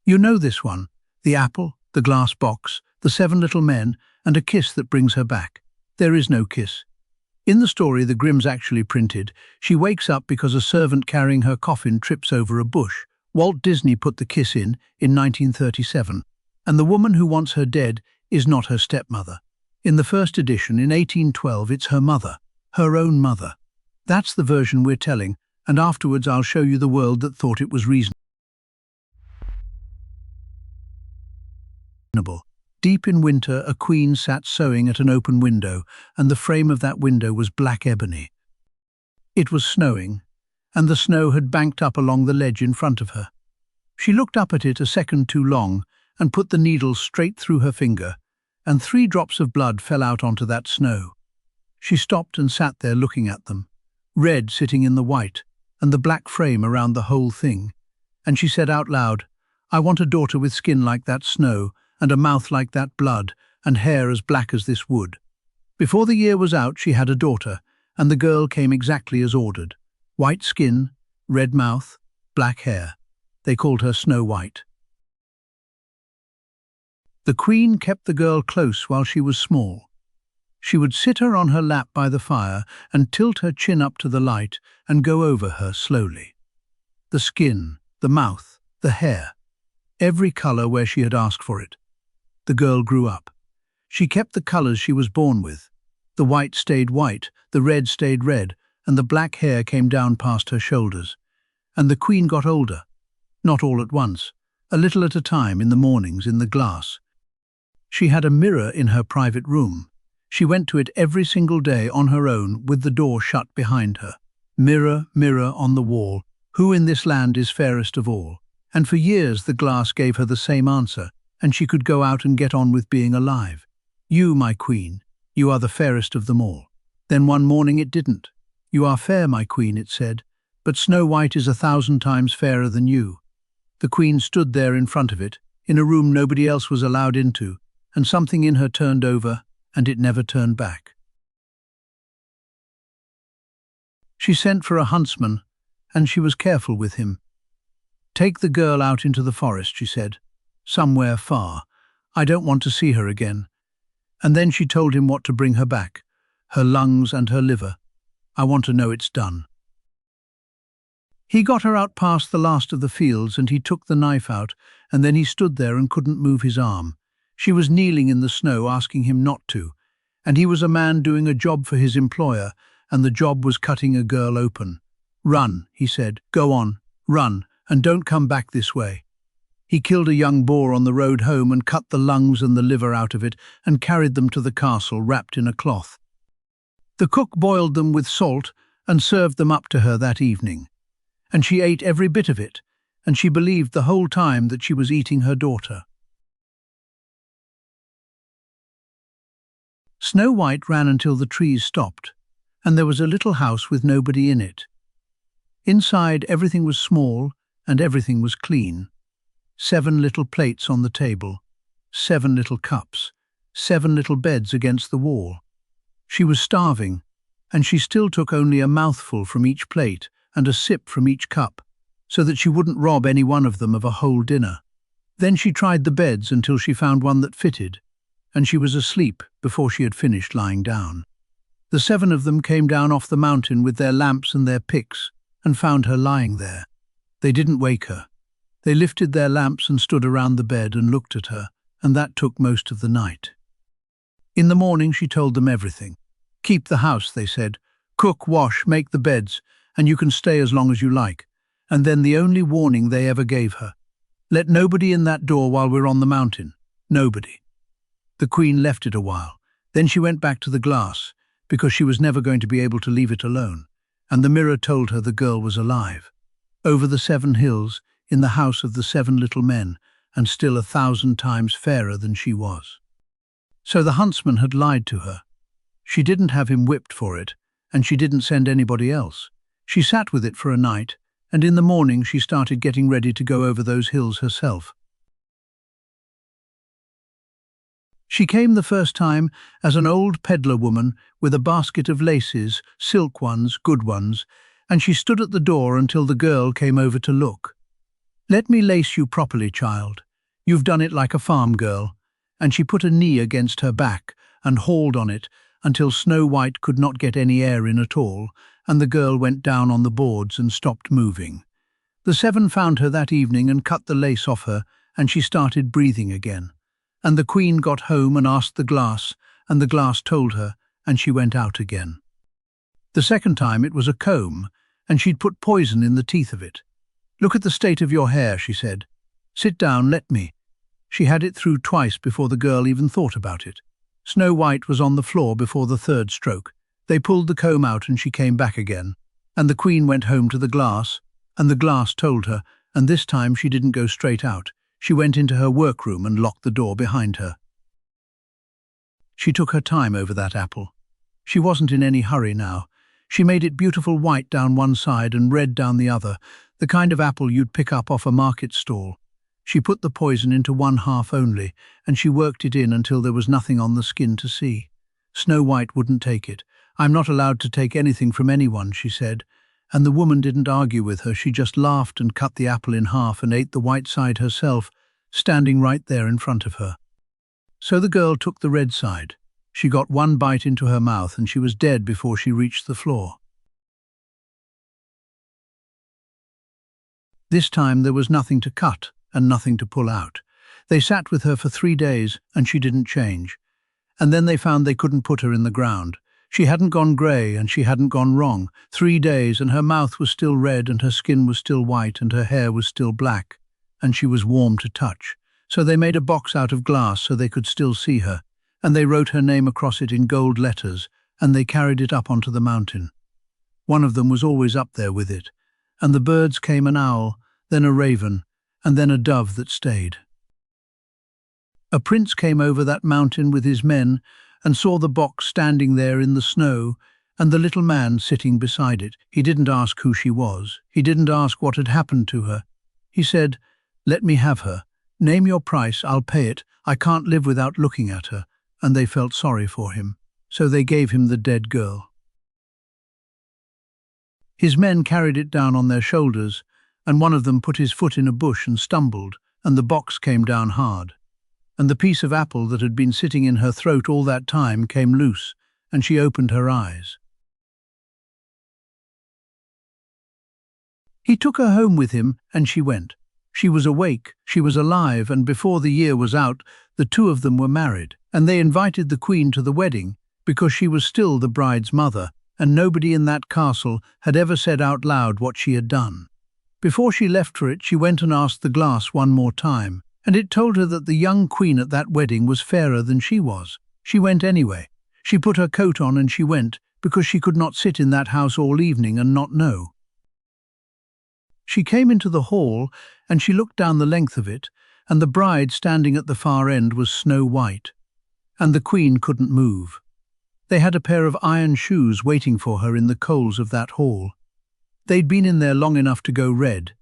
You know this one: the apple, the glass box, the 7 little men, and a kiss that brings her back. There is no kiss. In the story the Grimms actually printed, she wakes up because a servant carrying her coffin trips over a bush. Walt Disney put the kiss in 1937, and the woman who wants her dead is not her stepmother. In the first edition, in 1812, it's her mother, her own mother. That's the version we're telling, and afterwards I'll show you the world that thought it was reasonable. Deep in winter, a queen sat sewing at an open window, and the frame of that window was black ebony. It was snowing, and the snow had banked up along the ledge in front of her. She looked up at it a second too long and put the needle straight through her finger, and 3 drops of blood fell out onto that snow. She stopped and sat there looking at them, red sitting in the white, and the black frame around the whole thing, and she said out loud, "I want a daughter with skin like that snow, and a mouth like that blood, and hair as black as this wood." Before the year was out, she had a daughter, and the girl came exactly as ordered. White skin, red mouth, black hair. They called her Snow White. The queen kept the girl close while she was small. She would sit her on her lap by the fire and tilt her chin up to the light and go over her slowly. The skin, the mouth, the hair, every color where she had asked for it. The girl grew up. She kept the colors she was born with. The white stayed white, the red stayed red, and the black hair came down past her shoulders. And the queen got older. Not all at once, a little at a time in the mornings in the glass. She had a mirror in her private room. She went to it every single day on her own with the door shut behind her. Mirror, mirror on the wall, who in this land is fairest of all? And for years the glass gave her the same answer, and she could go out and get on with being alive. "You, my queen, you are the fairest of them all." Then one morning it didn't. "You are fair, my queen," it said, "but Snow White is 1,000 times fairer than you." The queen stood there in front of it, in a room nobody else was allowed into, and something in her turned over, and it never turned back. She sent for a huntsman, and she was careful with him. "Take the girl out into the forest," she said, "somewhere far. I don't want to see her again." And then she told him what to bring her back, her lungs and her liver. "I want to know it's done." He got her out past the last of the fields, and he took the knife out, and then he stood there and couldn't move his arm. She was kneeling in the snow, asking him not to, and he was a man doing a job for his employer, and the job was cutting a girl open. "Run," he said, "go on, run, and don't come back this way." He killed a young boar on the road home and cut the lungs and the liver out of it and carried them to the castle wrapped in a cloth. The cook boiled them with salt and served them up to her that evening. And she ate every bit of it, and she believed the whole time that she was eating her daughter. Snow White ran until the trees stopped, and there was a little house with nobody in it. Inside everything was small and everything was clean. 7 little plates on the table, 7 little cups, 7 little beds against the wall. She was starving, and she still took only a mouthful from each plate and a sip from each cup, so that she wouldn't rob any one of them of a whole dinner. Then she tried the beds until she found one that fitted, and she was asleep before she had finished lying down. The 7 of them came down off the mountain with their lamps and their picks and found her lying there. They didn't wake her. They lifted their lamps and stood around the bed and looked at her, and that took most of the night. In the morning she told them everything. "Keep the house," they said. "Cook, wash, make the beds, and you can stay as long as you like." And then the only warning they ever gave her: "Let nobody in that door while we're on the mountain. Nobody." The queen left it a while. Then she went back to the glass, because she was never going to be able to leave it alone, and the mirror told her the girl was alive. Over the 7 hills, in the house of the 7 little men, and still 1,000 times fairer than she was. So the huntsman had lied to her. She didn't have him whipped for it, and she didn't send anybody else. She sat with it for a night, and in the morning she started getting ready to go over those hills herself. She came the first time as an old peddler woman with a basket of laces, silk ones, good ones, and she stood at the door until the girl came over to look. "Let me lace you properly, child. You've done it like a farm girl." And she put a knee against her back and hauled on it until Snow White could not get any air in at all, and the girl went down on the boards and stopped moving. The seven found her that evening and cut the lace off her, and she started breathing again. And the queen got home and asked the glass, and the glass told her, and she went out again. The second time it was a comb, and she'd put poison in the teeth of it. "Look at the state of your hair," she said. "Sit down, let me." She had it through twice before the girl even thought about it. Snow White was on the floor before the third stroke. They pulled the comb out and she came back again. And the queen went home to the glass, and the glass told her, and this time she didn't go straight out. She went into her workroom and locked the door behind her. She took her time over that apple. She wasn't in any hurry now. She made it beautiful white down one side and red down the other, the kind of apple you'd pick up off a market stall. She put the poison into one half only, and she worked it in until there was nothing on the skin to see. Snow White wouldn't take it. "I'm not allowed to take anything from anyone," she said. And the woman didn't argue with her. She just laughed and cut the apple in half and ate the white side herself, standing right there in front of her. So the girl took the red side. She got one bite into her mouth and she was dead before she reached the floor. This time there was nothing to cut and nothing to pull out. They sat with her for 3 days and she didn't change. And then they found they couldn't put her in the ground. She hadn't gone grey and she hadn't gone wrong. 3 days and her mouth was still red and her skin was still white and her hair was still black. And she was warm to touch. So they made a box out of glass so they could still see her. And they wrote her name across it in gold letters, and they carried it up onto the mountain. One of them was always up there with it. And the birds came, an owl, then a raven, and then a dove that stayed. A prince came over that mountain with his men and saw the box standing there in the snow and the little man sitting beside it. He didn't ask who she was. He didn't ask what had happened to her. He said, "Let me have her. Name your price, I'll pay it. I can't live without looking at her." And they felt sorry for him. So they gave him the dead girl. His men carried it down on their shoulders, and one of them put his foot in a bush and stumbled, and the box came down hard. And the piece of apple that had been sitting in her throat all that time came loose, and she opened her eyes. He took her home with him, and she went. She was awake, she was alive, and before the year was out, the two of them were married, and they invited the queen to the wedding, because she was still the bride's mother, and nobody in that castle had ever said out loud what she had done. Before she left for it, she went and asked the glass one more time, and it told her that the young queen at that wedding was fairer than she was. She went anyway. She put her coat on and she went, because she could not sit in that house all evening and not know. She came into the hall, and she looked down the length of it, and the bride standing at the far end was Snow White. And the queen couldn't move. They had a pair of iron shoes waiting for her in the coals of that hall. They'd been in there long enough to go red.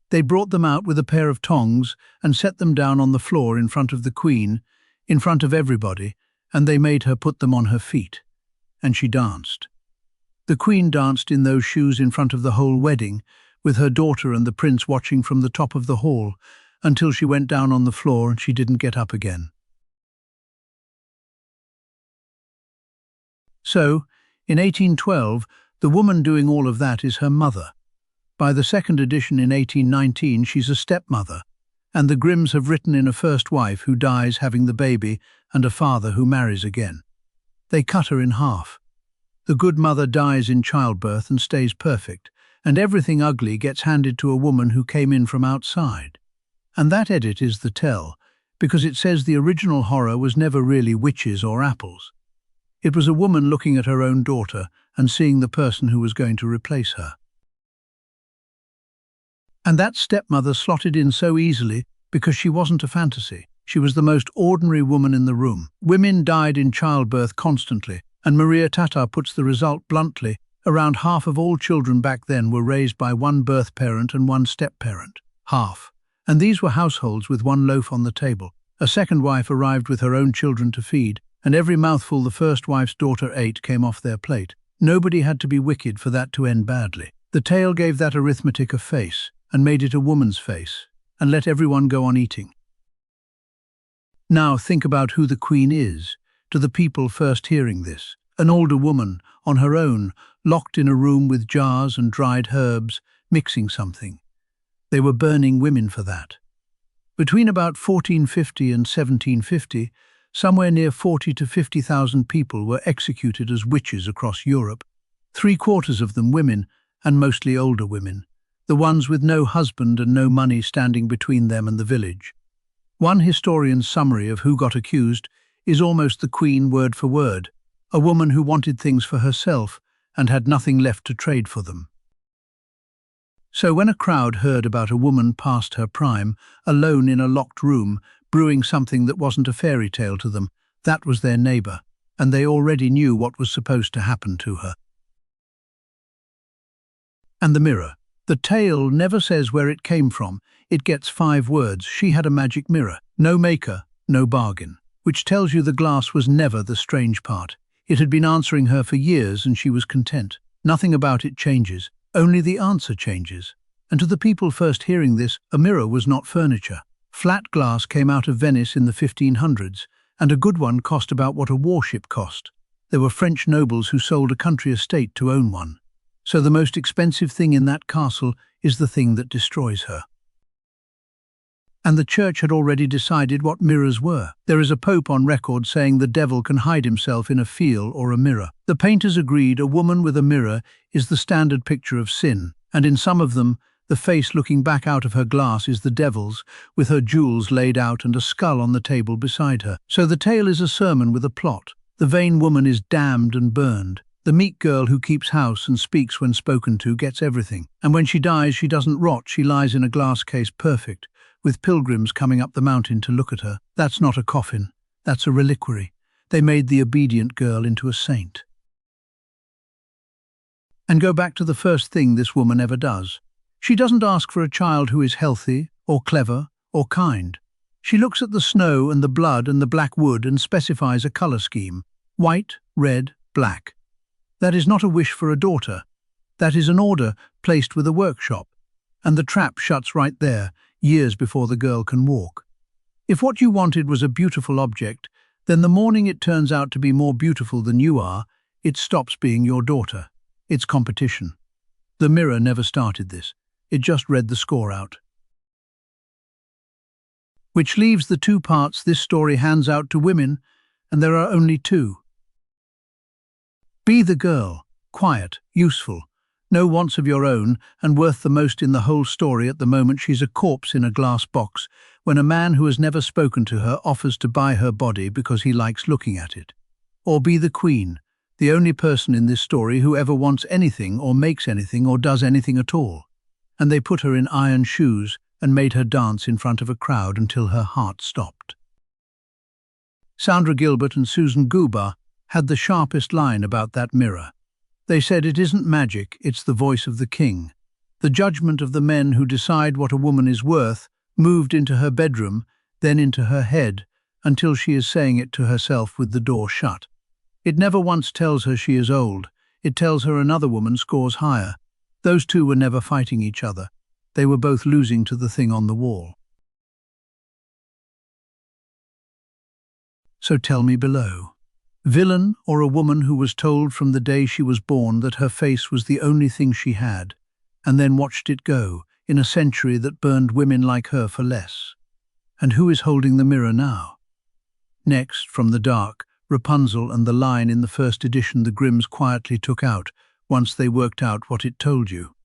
They brought them out with a pair of tongs and set them down on the floor in front of the queen, in front of everybody, and they made her put them on her feet. And she danced. The queen danced in those shoes in front of the whole wedding, with her daughter and the prince watching from the top of the hall, until she went down on the floor and she didn't get up again. So, in 1812, the woman doing all of that is her mother. By the second edition in 1819, she's a stepmother, and the Grimms have written in a first wife who dies having the baby and a father who marries again. They cut her in half. The good mother dies in childbirth and stays perfect, and everything ugly gets handed to a woman who came in from outside. And that edit is the tell, because it says the original horror was never really witches or apples. It was a woman looking at her own daughter and seeing the person who was going to replace her. And that stepmother slotted in so easily because she wasn't a fantasy. She was the most ordinary woman in the room. Women died in childbirth constantly, and Maria Tata puts the result bluntly. Around half of all children back then were raised by one birth parent and one step-parent. Half. And these were households with one loaf on the table. A second wife arrived with her own children to feed, and every mouthful the first wife's daughter ate came off their plate. Nobody had to be wicked for that to end badly. The tale gave that arithmetic a face. and made it a woman's face, and let everyone go on eating. Now think about who the queen is, to the people first hearing this. An older woman, on her own, locked in a room with jars and dried herbs, mixing something. They were burning women for that. Between about 1450 and 1750, somewhere near 40 to 50,000 people were executed as witches across Europe. 3/4 of them women, and mostly older women, the ones with no husband and no money standing between them and the village. One historian's summary of who got accused is almost the queen word for word, a woman who wanted things for herself and had nothing left to trade for them. So when a crowd heard about a woman past her prime, alone in a locked room, brewing something that wasn't a fairy tale to them, that was their neighbour, and they already knew what was supposed to happen to her. And the mirror. The tale never says where it came from. It gets 5 words. She had a magic mirror. No maker, no bargain. Which tells you the glass was never the strange part. It had been answering her for years and she was content. Nothing about it changes. Only the answer changes. And to the people first hearing this, a mirror was not furniture. Flat glass came out of Venice in the 1500s, and a good one cost about what a warship cost. There were French nobles who sold a country estate to own one. So the most expensive thing in that castle is the thing that destroys her. And the church had already decided what mirrors were. There is a pope on record saying the devil can hide himself in a field or a mirror. The painters agreed a woman with a mirror is the standard picture of sin, and in some of them, the face looking back out of her glass is the devil's, with her jewels laid out and a skull on the table beside her. So the tale is a sermon with a plot. The vain woman is damned and burned. The meek girl who keeps house and speaks when spoken to gets everything. And when she dies, she doesn't rot, she lies in a glass case perfect, with pilgrims coming up the mountain to look at her. That's not a coffin, that's a reliquary. They made the obedient girl into a saint. And go back to the first thing this woman ever does. She doesn't ask for a child who is healthy, or clever, or kind. She looks at the snow and the blood and the black wood and specifies a colour scheme. White, red, black. That is not a wish for a daughter. That is an order placed with a workshop. And the trap shuts right there, years before the girl can walk. If what you wanted was a beautiful object, then the morning it turns out to be more beautiful than you are, it stops being your daughter. It's competition. The mirror never started this. It just read the score out. Which leaves the 2 parts this story hands out to women, and there are only 2. Be the girl, quiet, useful, no wants of your own, and worth the most in the whole story. At the moment she's a corpse in a glass box, when a man who has never spoken to her offers to buy her body because he likes looking at it. Or be the queen, the only person in this story who ever wants anything or makes anything or does anything at all. And they put her in iron shoes and made her dance in front of a crowd until her heart stopped. Sandra Gilbert and Susan Gubar had the sharpest line about that mirror. They said it isn't magic, it's the voice of the king. The judgment of the men who decide what a woman is worth moved into her bedroom, then into her head, until she is saying it to herself with the door shut. It never once tells her she is old. It tells her another woman scores higher. Those 2 were never fighting each other. They were both losing to the thing on the wall. So tell me below. Villain or a woman who was told from the day she was born that her face was the only thing she had, and then watched it go, in a century that burned women like her for less? And who is holding the mirror now? Next, from the dark, Rapunzel and the line in the first edition the Grimms quietly took out, once they worked out what it told you.